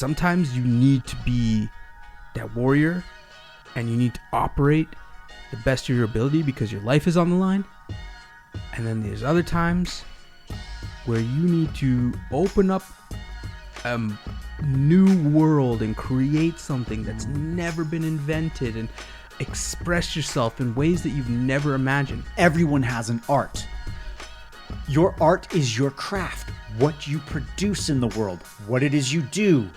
Sometimes you need to be that warrior and you need to operate the best of your ability because your life is on the line. And then there's other times where you need to open up a new world and create something that's never been invented and express yourself in ways that you've never imagined. Everyone has an art. Your art is your craft, what you produce in the world, what it is you do.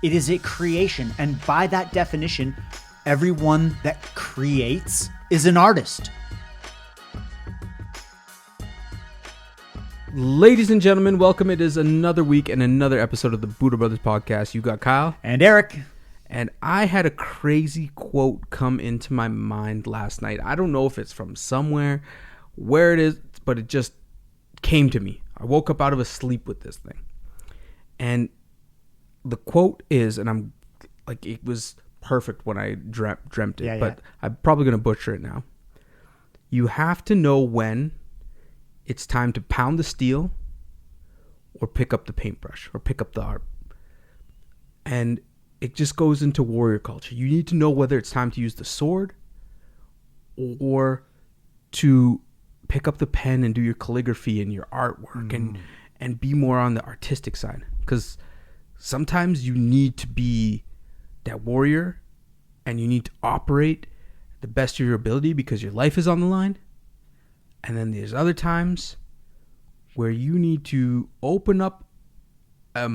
It is a creation, and by that definition, everyone that creates is an artist. Ladies and gentlemen, welcome. It is another week and another episode of the Budo Brothers podcast. You got Kyle. And Eric. And I had a crazy quote come into my mind last night. I don't know if it's from somewhere, where it is, but it just came to me. I woke up out of a sleep with this thing. And the quote is, and I'm like, it was perfect when I dreamt it, but I'm probably going to butcher it now. You have to know when it's time to pound the steel or pick up the paintbrush or pick up the art. And it just goes into warrior culture. You need to know whether it's time to use the sword or to pick up the pen and do your calligraphy and your artwork and be more on the artistic side. Because sometimes you need to be that warrior and you need to operate the best of your ability because your life is on the line. And then there's other times where you need to open up a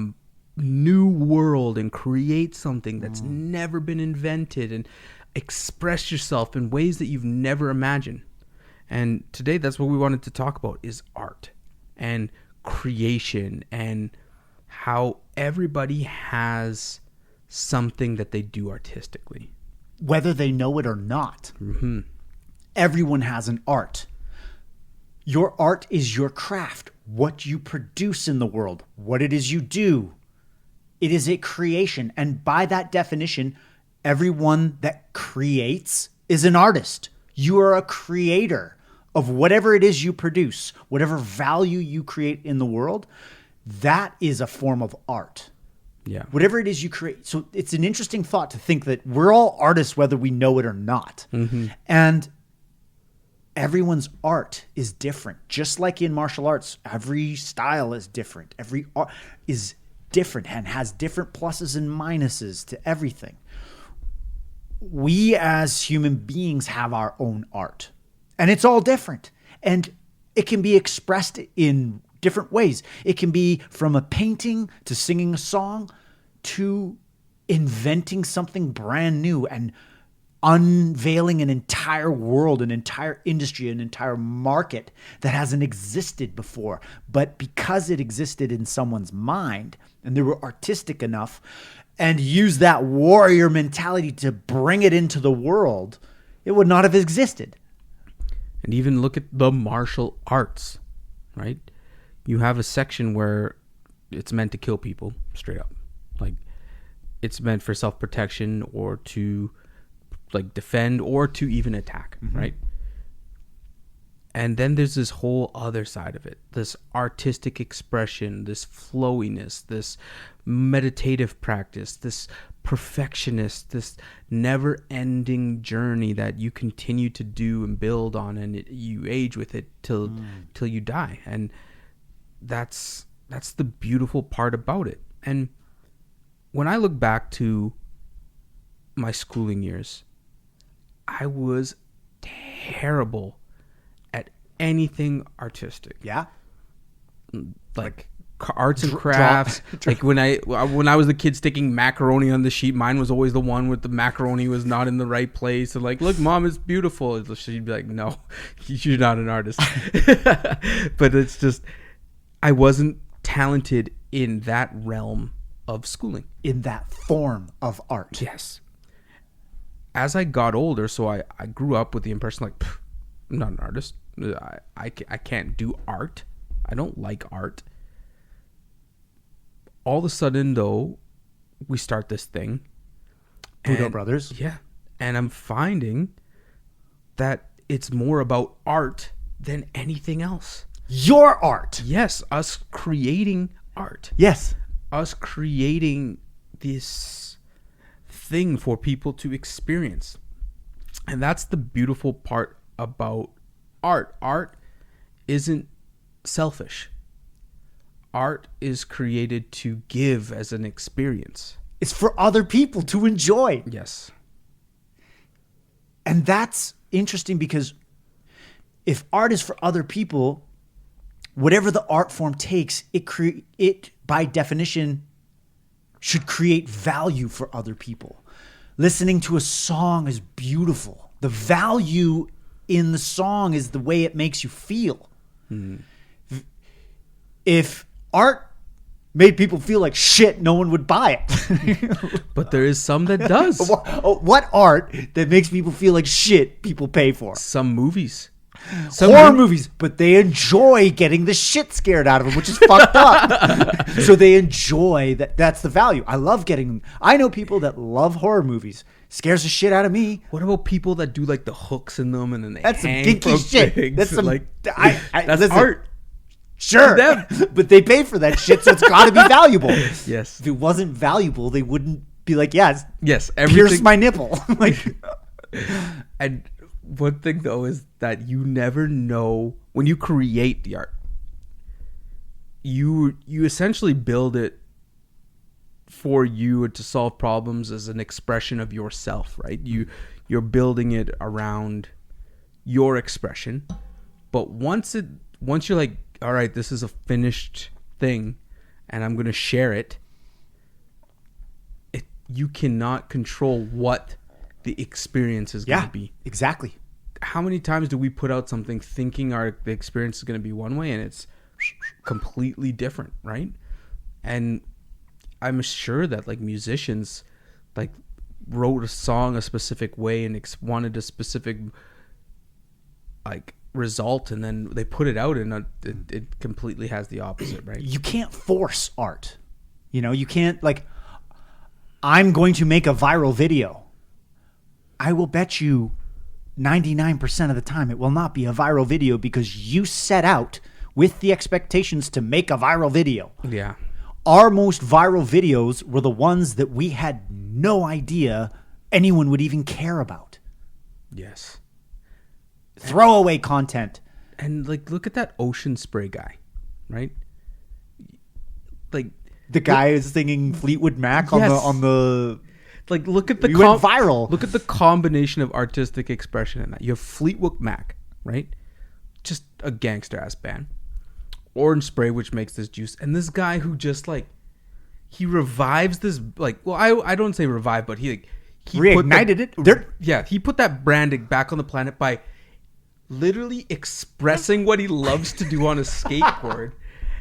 new world and create something that's never been invented and express yourself in ways that you've never imagined. And today that's what we wanted to talk about is art and creation and how everybody has something that they do artistically. Whether they know it or not, everyone has an art. Your art is your craft, what you produce in the world, what it is you do. It is a creation, and by that definition, everyone that creates is an artist. You are a creator of whatever it is you produce, whatever value you create in the world. That is a form of art. Yeah. Whatever it is you create. So it's an interesting thought to think that we're all artists whether we know it or not. And everyone's art is different. Just like in martial arts, every style is different. Every art is different and has different pluses and minuses to everything. We as human beings have our own art. And it's all different. And it can be expressed in different ways. It can be from a painting to singing a song to inventing something brand new and unveiling an entire world, an entire industry, an entire market that hasn't existed before. But because it existed in someone's mind and they were artistic enough and used that warrior mentality to bring it into the world, it would not have existed. And even look at the martial arts, right? You have a section where it's meant to kill people straight up. Like it's meant for self-protection or to like defend or to even attack, right? And then there's this whole other side of it, this artistic expression, this flowiness, this meditative practice, this perfectionist, this never-ending journey that you continue to do and build on, and you age with it till you die. And that's the beautiful part about it. And when I look back to my schooling years, I was terrible at anything artistic. Yeah. Like arts and crafts. Like when I was the kid sticking macaroni on the sheet, mine was always the one with the macaroni was not in the right place. And like, look, Mom, it's beautiful. She'd be like, no, you're not an artist. But it's just, I wasn't talented in that realm of schooling. In that form of art. Yes. As I got older, so I grew up with the impression like, I'm not an artist. I can't do art. I don't like art. All of a sudden, though, we start this thing. Budo Brothers. Yeah. And I'm finding that it's more about art than anything else. Your art. Yes. Us creating art. Yes. Us creating this thing for people to experience. And that's the beautiful part about art. Art isn't selfish. Art is created to give as an experience. It's for other people to enjoy. Yes. And that's interesting because if art is for other people, whatever the art form takes, it by definition should create value for other people. Listening to a song is beautiful. The value in the song is the way it makes you feel. If art made people feel like shit, no one would buy it. But there is some that does. What art that makes people feel like shit people pay for? Some movies. Horror movies, but they enjoy getting the shit scared out of them, which is fucked up. So they enjoy that. That's the value. I love getting them. I know people that love horror movies. Scares the shit out of me. What about people that do like the hooks in them and then they That's some hang kinky from shit. things? That's some like that's listen, art. Sure, but they pay for that shit, so it's got to be valuable. Yes. If it wasn't valuable, they wouldn't be like, yes, everything. Pierce my nipple. Like, and one thing though is that you never know when you create the art. You essentially build it for you to solve problems as an expression of yourself, right? You're building it around your expression, but once you're like, all right, this is a finished thing and I'm going to share it, you cannot control what the experience is going to be. Exactly. How many times do we put out something thinking the experience is going to be one way and it's completely different, right? And I'm sure that like musicians like wrote a song a specific way and wanted a specific like result, and then they put it out and it completely has the opposite, right? You can't force art. You can't like, I'm going to make a viral video. I will bet you 99% of the time it will not be a viral video because you set out with the expectations to make a viral video. Yeah. Our most viral videos were the ones that we had no idea anyone would even care about. Yes. Throwaway content. And like, look at that ocean spray guy, right? Like the guy is singing Fleetwood Mac Yes. on the like, look at the we went viral. Look at the combination of artistic expression in that. You have Fleetwood Mac, right? Just a gangster ass band. Orange Spray, which makes this juice, and this guy who just like he revives this like, well, I don't say revive, but he reignited it. Yeah, he put that brand back on the planet by literally expressing what he loves to do on a skateboard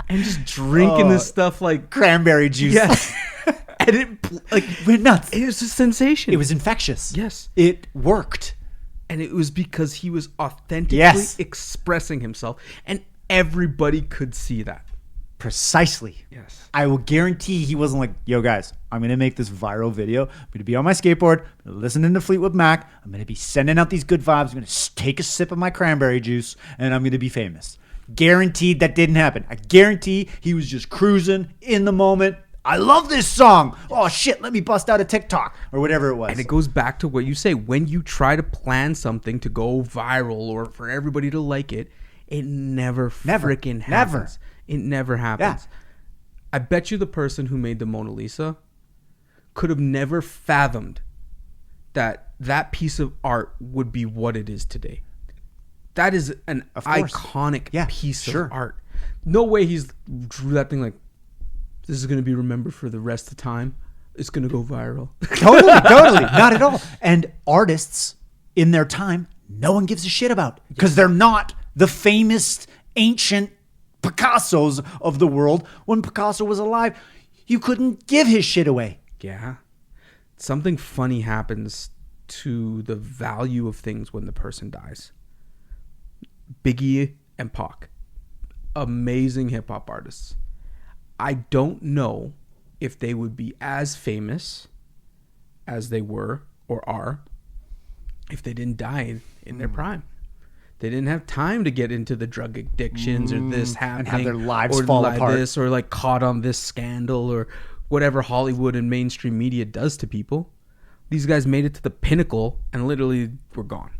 and just drinking this stuff like cranberry juice. Yes. And it like went nuts. It was a sensation. It was infectious. Yes. It worked. And it was because he was authentically expressing himself, and everybody could see that. Precisely. Yes. I will guarantee he wasn't like, yo guys, I'm going to make this viral video. I'm going to be on my skateboard, I'm going to listen to Fleetwood Mac. I'm going to be sending out these good vibes. I'm going to take a sip of my cranberry juice and I'm going to be famous. Guaranteed that didn't happen. I guarantee he was just cruising in the moment. I love this song. Oh shit, let me bust out a TikTok or whatever it was. And it goes back to what you say. When you try to plan something to go viral or for everybody to like it, it never freaking happens. It never happens. Yeah. I bet you the person who made the Mona Lisa could have never fathomed that piece of art would be what it is today. That is an iconic piece of art. No way he's drew that thing like, this is going to be remembered for the rest of the time. It's going to go viral. Totally. Not at all. And artists in their time, no one gives a shit about because they're not the famous ancient Picassos of the world. When Picasso was alive, you couldn't give his shit away. Yeah. Something funny happens to the value of things when the person dies. Biggie and Pac, amazing hip hop artists. I don't know if they would be as famous as they were or are if they didn't die in their prime. They didn't have time to get into the drug addictions or this happening and have their lives or fall like apart. This or like caught on this scandal or whatever Hollywood and mainstream media does to people. These guys made it to the pinnacle and literally were gone.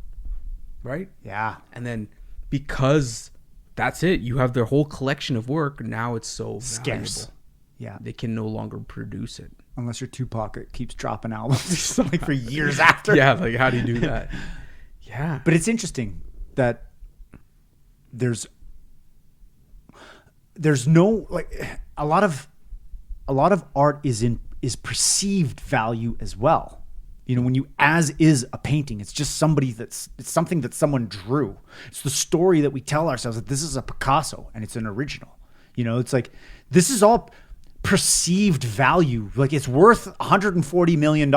Right? Yeah. And then because that's it, you have their whole collection of work. Now it's so Scarce. valuable. Yeah. They can no longer produce it. Unless you're Tupac, it keeps dropping albums like for years after. Yeah, like how do you do that? Yeah. But it's interesting that there's no like a lot of art is perceived value as well. You know, when you as is a painting, it's just it's something that someone drew. It's the story that we tell ourselves that this is a Picasso and it's an original. You know, it's like this is all perceived value. Like it's worth $140 million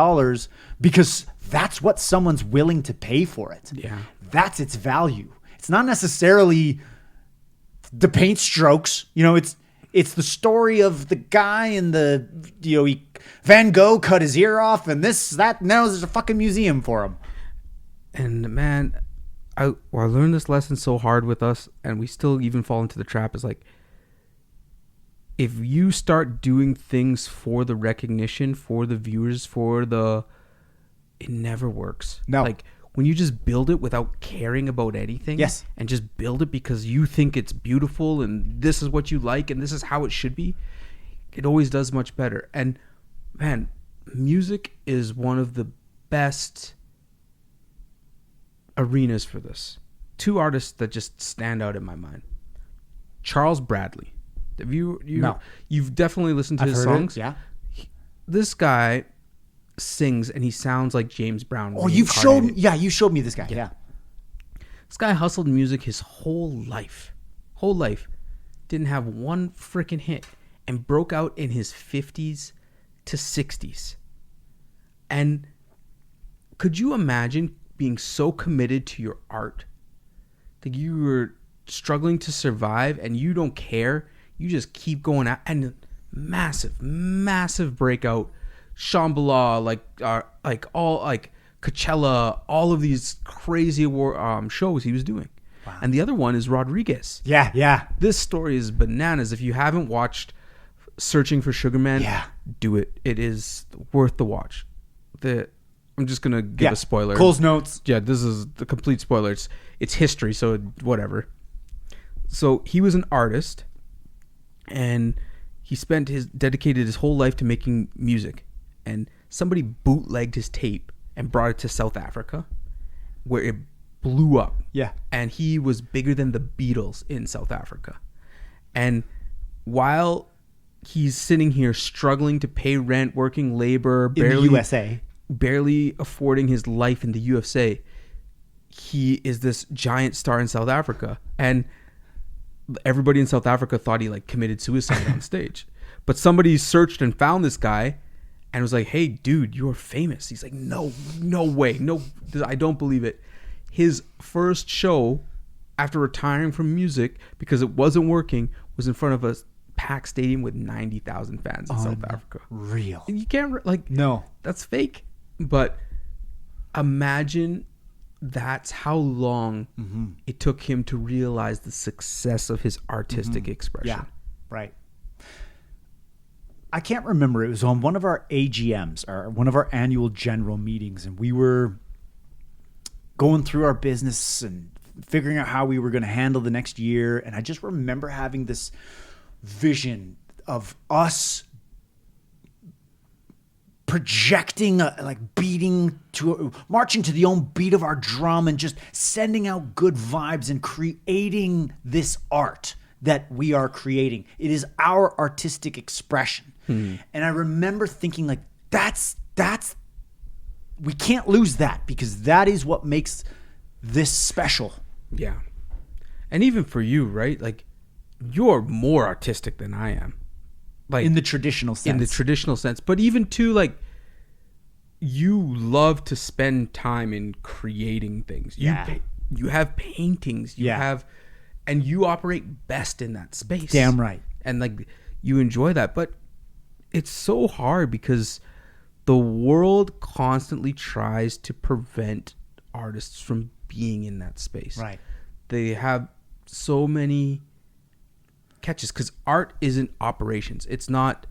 because that's what someone's willing to pay for it. Yeah. That's its value. It's not necessarily the paint strokes. You know, it's the story of the guy and Van Gogh cut his ear off and now there's a fucking museum for him. And man, I learned this lesson so hard with us, and we still even fall into the trap, is like, if you start doing things for the recognition, for the viewers, it never works. No. Like when you just build it without caring about anything. Yes. And just build it because you think it's beautiful and this is what you like and this is how it should be, it always does much better. And man, music is one of the best arenas for this. Two artists that just stand out in my mind. Charles Bradley. Have No. You've definitely listened to I've his heard songs? it, yeah. This guy sings and he sounds like James Brown. Oh, you showed me this guy. Yeah. This guy hustled music his whole life. Didn't have one freaking hit and broke out in his 50s to 60s. And could you imagine being so committed to your art that you were struggling to survive and you don't care? You just keep going out, and massive breakout. Shambhala, like Coachella, all of these crazy award shows he was doing. Wow. And the other one is Rodriguez. Yeah. This story is bananas. If you haven't watched Searching for Sugar Man, do it. It is worth the watch. I'm just gonna give a spoiler. Cole's notes. Yeah, this is the complete spoiler. It's history, so whatever. So he was an artist, and he dedicated his whole life to making music. And somebody bootlegged his tape and brought it to South Africa, where it blew up. Yeah. And he was bigger than the Beatles in South Africa. And while he's sitting here struggling to pay rent, working labor, in the USA, barely affording his life in the USA, he is this giant star in South Africa. And everybody in South Africa thought he like committed suicide on stage. But somebody searched and found this guy and was like, "Hey, dude, you're famous." He's like, no way. No, I don't believe it. His first show after retiring from music, because it wasn't working, was in front of a packed stadium with 90,000 fans in South Africa. Real. And you can't, no. That's fake. But imagine that's how long it took him to realize the success of his artistic expression. Yeah, right. I can't remember. It was on one of our AGMs, or one of our annual general meetings, and we were going through our business and figuring out how we were going to handle the next year. And I just remember having this vision of us projecting, marching to the own beat of our drum and just sending out good vibes and creating this art that we are creating. It is our artistic expression. And I remember thinking like, we can't lose that, because that is what makes this special. Yeah. And even for you, right? Like, you're more artistic than I am. Like, in the traditional sense. But even too, like, you love to spend time in creating things. You have paintings. You have, and you operate best in that space. Damn right. And like, you enjoy that. But it's so hard because the world constantly tries to prevent artists from being in that space. Right. They have so many catches because art isn't operations. It's not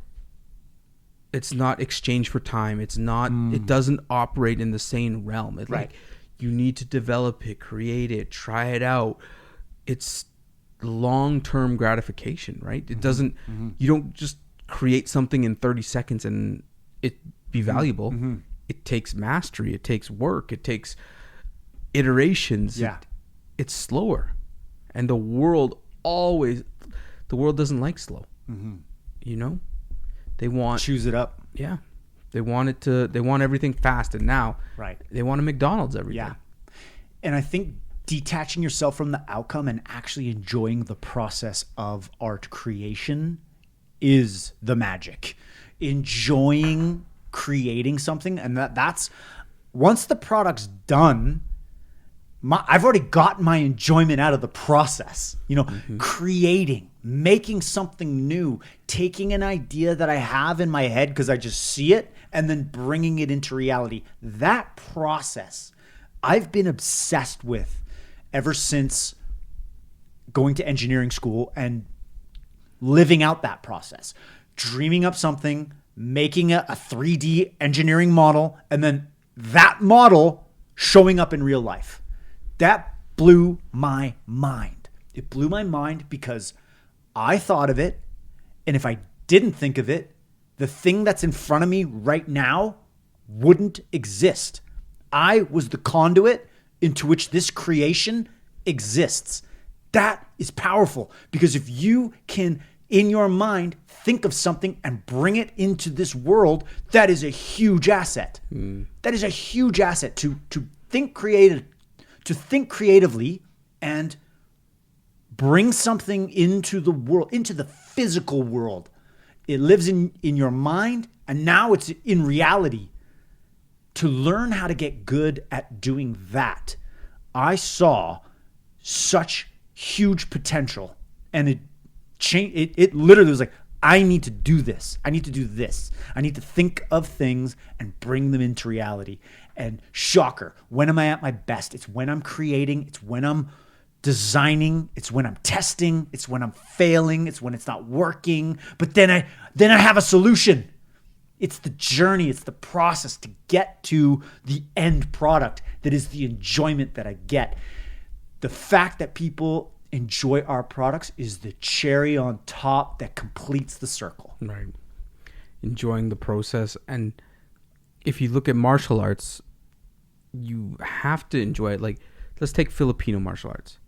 it's not exchange for time. It's not. It doesn't operate in the same realm. It, Right. like, you need to develop it, create it, try it out. It's long-term gratification, right? It doesn't. You don't just create something in 30 seconds and it be valuable. It takes mastery. It takes work. It takes iterations. Yeah. It's slower, and the world doesn't like slow. You know, they want Choose it up. yeah, they want everything fast, and now Right. they want a McDonald's every day. Yeah. And I think detaching yourself from the outcome and actually enjoying the process of art creation is the magic. Enjoying creating something, and that's once the product's done, I've already got my enjoyment out of the process. You know, creating, making something new, taking an idea that I have in my head because I just see it, and then bringing it into reality. That process I've been obsessed with ever since going to engineering school and living out that process. Dreaming up something, making a 3D engineering model, and then that model showing up in real life. That blew my mind. It blew my mind because I thought of it, and if I didn't think of it, the thing that's in front of me right now wouldn't exist. I was the conduit into which this creation exists. That is powerful because if you can, in your mind, think of something and bring it into this world, that is a huge asset. That is a huge asset to think creatively and bring something into the world, into the physical world. It lives in your mind, and now it's in reality. To learn how to get good at doing that, I saw such huge potential, and it changed. It literally was like, I need to do this. I need to do this. I need to think of things and bring them into reality. And shocker, when am I at my best? It's when I'm creating. It's when I'm designing. It's when I'm testing. It's when I'm failing. It's when it's not working. But then I have a solution. It's the journey. It's the process to get to the end product that is the enjoyment that I get. The fact that people enjoy our products is the cherry on top that completes the circle. Right. Enjoying the process. And if you look at martial arts, you have to enjoy it. Like, let's take Filipino martial arts.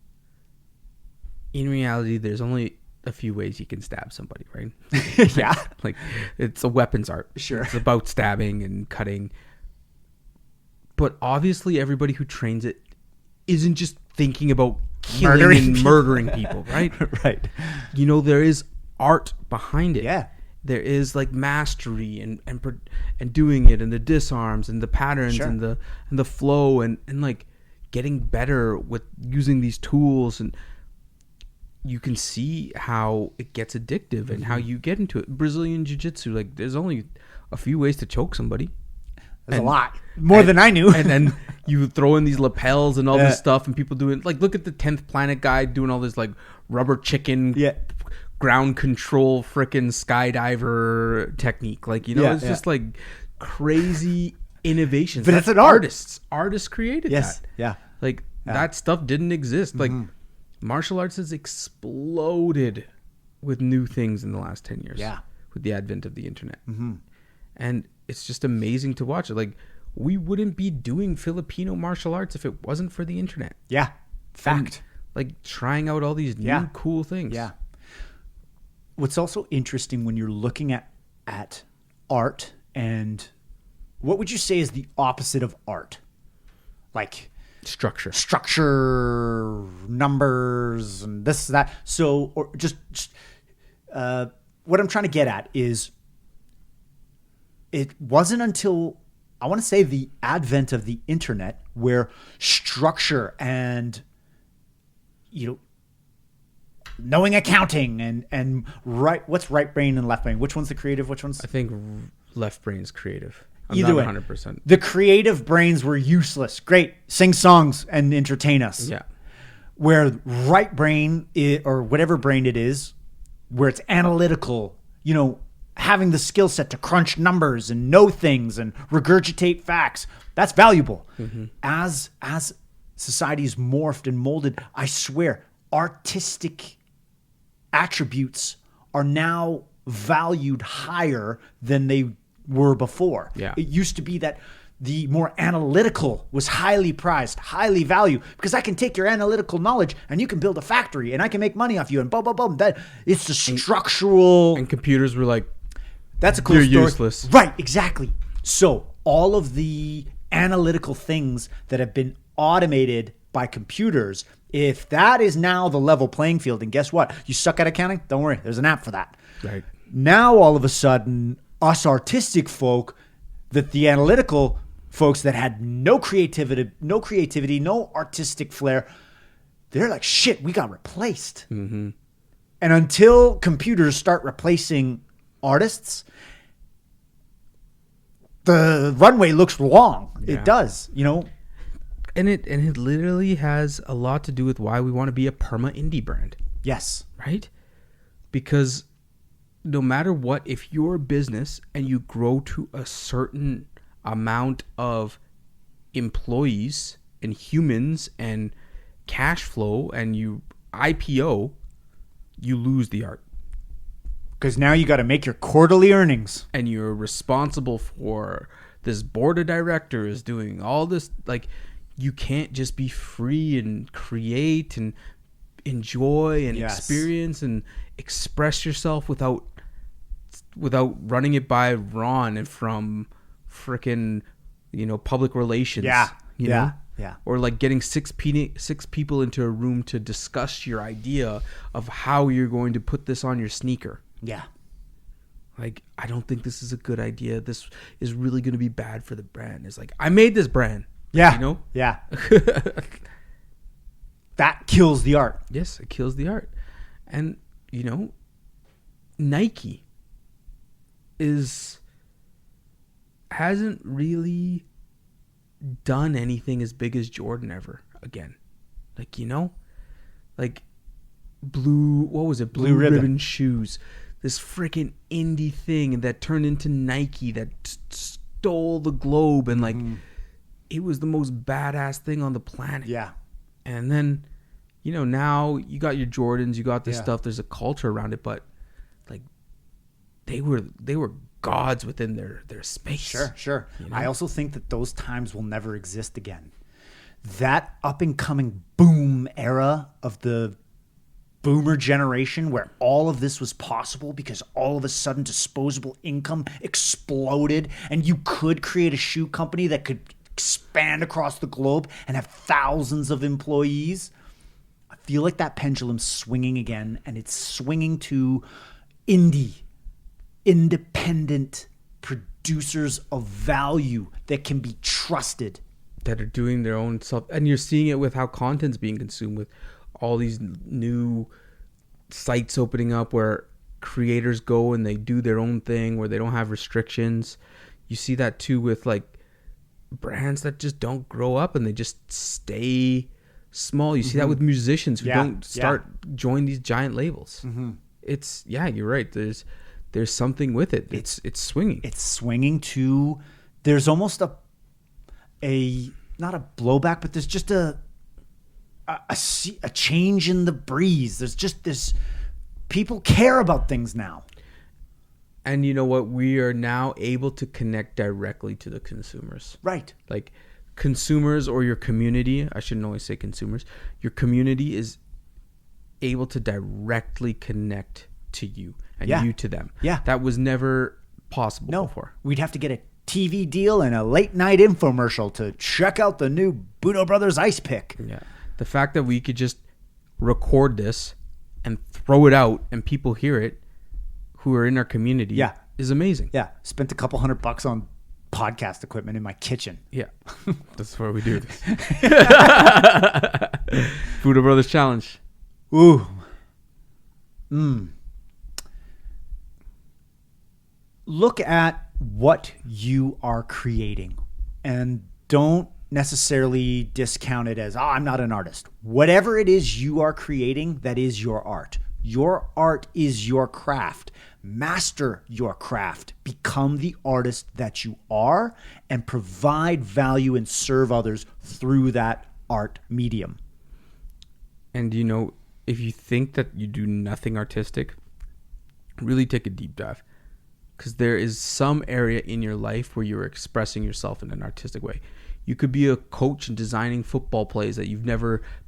In reality, there's only a few ways you can stab somebody, right? Yeah. Like, it's a weapons art. Sure. It's about stabbing and cutting. But obviously, everybody who trains it isn't just thinking about killing murdering people, right? Right. You know, there is art behind it. Yeah. There is like mastery and doing it, and the disarms and the patterns Sure. and the flow and like getting better with using these tools, and you can see how it gets addictive and how you get into it. Brazilian jiu-jitsu, like, there's only a few ways to choke somebody. There's a lot. More than I knew. And then you throw in these lapels and all Yeah. this stuff, and people doing, like, look at the 10th Planet guy doing all this, like, rubber chicken, Yeah. ground control, frickin' skydiver technique. Like, you know, Yeah, it's yeah. just like crazy innovations. But That's it's an art. Artists created Yes. that. Yeah. Like, that stuff didn't exist. Like, martial arts has exploded with new things in the last 10 years. Yeah. With the advent of the internet. And it's just amazing to watch it. Like, we wouldn't be doing Filipino martial arts if it wasn't for the internet. Yeah. Fact. And, like, trying out all these new cool things. Yeah. What's also interesting when you're looking at art, and what would you say is the opposite of art? Like Structure. numbers, and this, that. So, or just what I'm trying to get at is, it wasn't until, I want to say, the advent of the internet where structure and, you know, knowing accounting and what's right brain and left brain? Which one's the creative? Which one's I think left brain's creative. I'm either way? not 100%. The creative brains were useless. Great, sing songs and entertain us. Yeah. Where right brain or whatever brain it is, where it's analytical, you know, having the skill set to crunch numbers and know things and regurgitate facts. That's valuable. As society's morphed and molded, I swear, artistic attributes are now valued higher than they were before. Yeah. It used to be that the more analytical was highly prized, highly valued, because I can take your analytical knowledge and you can build a factory and I can make money off you and blah, blah, blah. That it's the structural. And computers were like, that's a cool you're story. useless. Right, exactly. So all of the analytical things that have been automated by computers, if that is now the level playing field, and guess what? You suck at accounting? Don't worry. There's an app for that. Right. Now, all of a sudden, us artistic folk, that the analytical folks that had no creativity, no artistic flair, they're like, shit, we got replaced. And until computers start replacing artists, the runway looks long. Yeah. It does, And it literally has a lot to do with why we want to be a perma indie brand. Yes. Right? Because no matter what, if you're a business and you grow to a certain amount of employees and humans and cash flow and you IPO, you lose the art. Because now you got to make your quarterly earnings. And you're responsible for this board of directors doing all this. Like, you can't just be free and create and enjoy and experience and express yourself without running it by Ron and from frickin' public relations. You know? Or like getting six people into a room to discuss your idea of how you're going to put this on your sneaker. Yeah. Like, I don't think this is a good idea. This is really going to be bad for the brand. It's like, I made this brand. Yeah. Yeah. That kills the art. Yes, it kills the art. And, Nike hasn't really done anything as big as Jordan ever again. Like, blue ribbon shoes. This freaking indie thing that turned into Nike that stole the globe and it was the most badass thing on the planet. Yeah. And then, now you got your Jordans, you got this stuff. There's a culture around it, but like they were gods within their space. Sure. I also think that those times will never exist again. That up and coming boom era of the boomer generation where all of this was possible because all of a sudden disposable income exploded and you could create a shoe company that could expand across the globe and have thousands of employees. I feel like that pendulum's swinging again, and it's swinging to independent producers of value that can be trusted, that are doing their own stuff. And you're seeing it with how content's being consumed, with all these new sites opening up where creators go and they do their own thing where they don't have restrictions. You see that too with like brands that just don't grow up and they just stay small. You see that with musicians who don't join these giant labels. It's you're right. There's something with it. It's swinging. It's swinging to. There's almost a not a blowback, but there's just a change in the breeze. There's just this. People care about things now. And you know what? We are now able to connect directly to the consumers. Right. Like consumers or your community. I shouldn't always say consumers. Your community is able to directly connect to you and you to them. Yeah. That was never possible before. We'd have to get a TV deal and a late night infomercial to check out the new Budo Brothers ice pick. Yeah. The fact that we could just record this and throw it out and people hear it who are in our community is amazing. Yeah. Spent a couple $100 on podcast equipment in my kitchen. Yeah. That's where we do this. Budo Brothers Challenge. Ooh. Look at what you are creating and don't necessarily discount it as, I'm not an artist. Whatever it is you are creating, that is your art. Your art is your craft. Master your craft. Become the artist that you are and provide value and serve others through that art medium. And if you think that you do nothing artistic, really take a deep dive. Because there is some area in your life where you're expressing yourself in an artistic way. You could be a coach and designing football plays that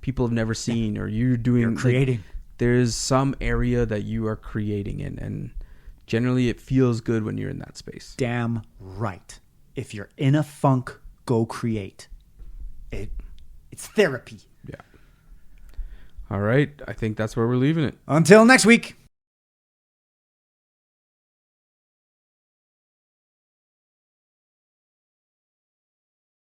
people have never seen, or you're creating. There's some area that you are creating in, and generally it feels good when you're in that space. Damn right. If you're in a funk, go create. It's therapy. Yeah. All right. I think that's where we're leaving it. Until next week.